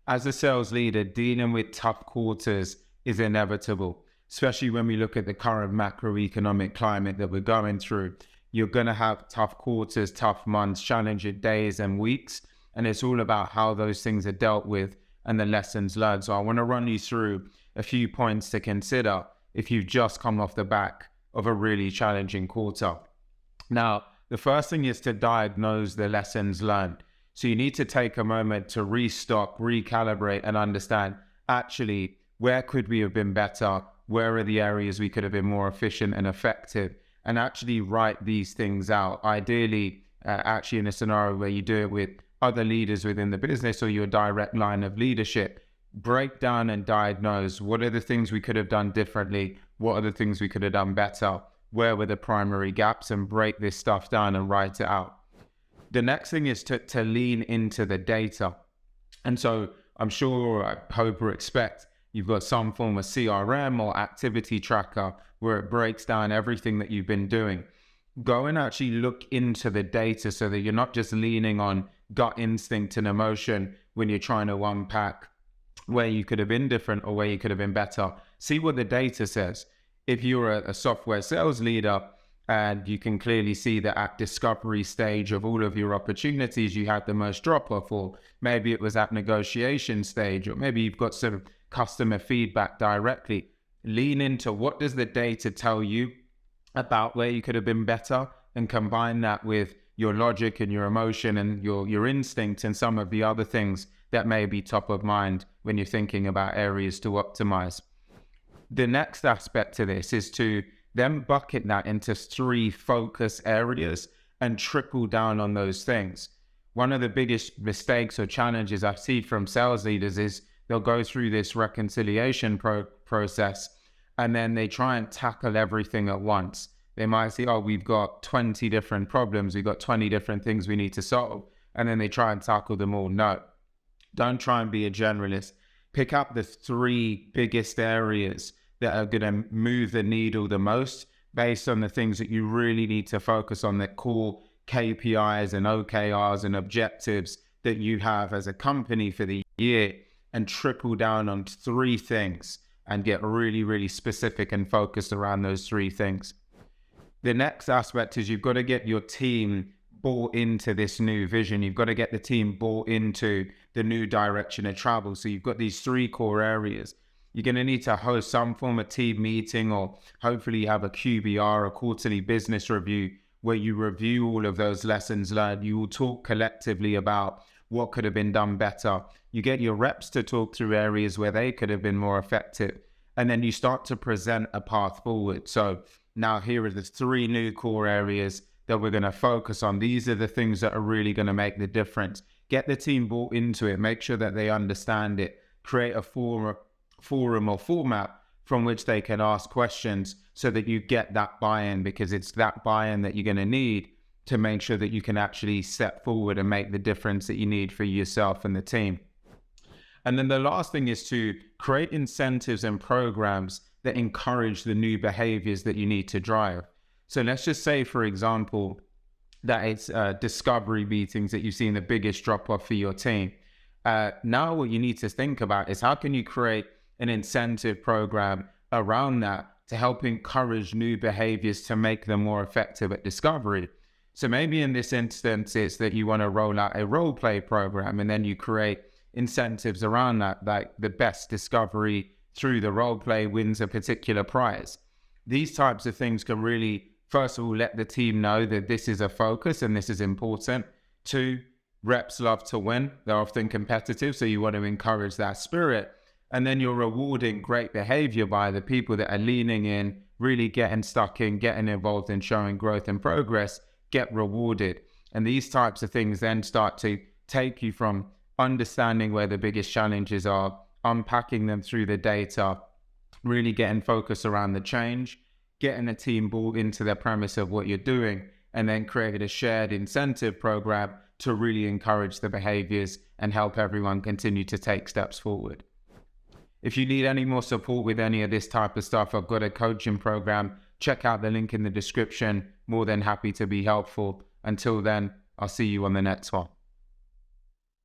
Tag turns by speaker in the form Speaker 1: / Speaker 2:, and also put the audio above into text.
Speaker 1: As a sales leader, dealing with tough quarters is inevitable, especially when we look at the current macroeconomic climate that we're going through. You're going to have tough quarters, tough months, challenging days and weeks, and it's all about how those things are dealt with and the lessons learned. So I want to run you through a few points to consider if you've just come off the back of a really challenging quarter. Now, the first thing is to diagnose the lessons learned. So you need to take a moment to restock, recalibrate, and understand, actually, where could we have been better? Where are the areas we could have been more efficient and effective? And actually write these things out. Ideally, actually in a scenario where you do it with other leaders within the business or your direct line of leadership, break down and diagnose what are the things we could have done differently? What are the things we could have done better? Where were the primary gaps? And break this stuff down and write it out. The next thing is to lean into the data. And so I'm sure, I hope or expect you've got some form of CRM or activity tracker where it breaks down everything that you've been doing. Go and actually look into the data so that you're not just leaning on gut instinct and emotion when you're trying to unpack where you could have been different or where you could have been better. See what the data says. If you're a software sales leader, and you can clearly see that at discovery stage of all of your opportunities, you had the most drop off, or maybe it was at negotiation stage, or maybe you've got sort of customer feedback directly. Lean into what does the data tell you about where you could have been better, and combine that with your logic and your emotion and your instinct and some of the other things that may be top of mind when you're thinking about areas to optimize. The next aspect to this is to then bucket that into 3 focus areas and trickle down on those things. One of the biggest mistakes or challenges I see from sales leaders is they'll go through this reconciliation process and then they try and tackle everything at once. They might say, oh, we've got 20 different problems, we've got 20 different things we need to solve, and then they try and tackle them all. No, don't try and be a generalist. Pick up the 3 biggest areas that are going to move the needle the most based on the things that you really need to focus on, the core KPIs and OKRs and objectives that you have as a company for the year, and trickle down on 3 things and get really, really specific and focused around those 3 things. The next aspect is you've got to get your team bought into this new vision. You've got to get the team bought into the new direction of travel. So you've got these 3 core areas. You're going to need to host some form of team meeting, or hopefully you have a QBR, a quarterly business review, where you review all of those lessons learned. You will talk collectively about what could have been done better. You get your reps to talk through areas where they could have been more effective. And then you start to present a path forward. So now here are the 3 new core areas that we're going to focus on. These are the things that are really going to make the difference. Get the team bought into it. Make sure that they understand it. Create a forum or format from which they can ask questions so that you get that buy-in, because it's that buy-in that you're going to need to make sure that you can actually step forward and make the difference that you need for yourself and the team. And then the last thing is to create incentives and programs that encourage the new behaviors that you need to drive. So let's just say, for example, that it's discovery meetings that you've seen the biggest drop off for your team. Now what you need to think about is how can you create an incentive program around that to help encourage new behaviors to make them more effective at discovery. So maybe in this instance, it's that you want to roll out a role play program, and then you create incentives around that, like the best discovery through the role play wins a particular prize. These types of things can really, first of all, let the team know that this is a focus and this is important. 2, reps love to win. They're often competitive, so you want to encourage that spirit. And then you're rewarding great behavior by the people that are leaning in, really getting stuck in, getting involved in showing growth and progress, get rewarded. And these types of things then start to take you from understanding where the biggest challenges are, unpacking them through the data, really getting focused around the change, getting a team bought into the premise of what you're doing, and then create a shared incentive program to really encourage the behaviors and help everyone continue to take steps forward. If you need any more support with any of this type of stuff, I've got a coaching program. Check out the link in the description. More than happy to be helpful. Until then, I'll see you on the next one.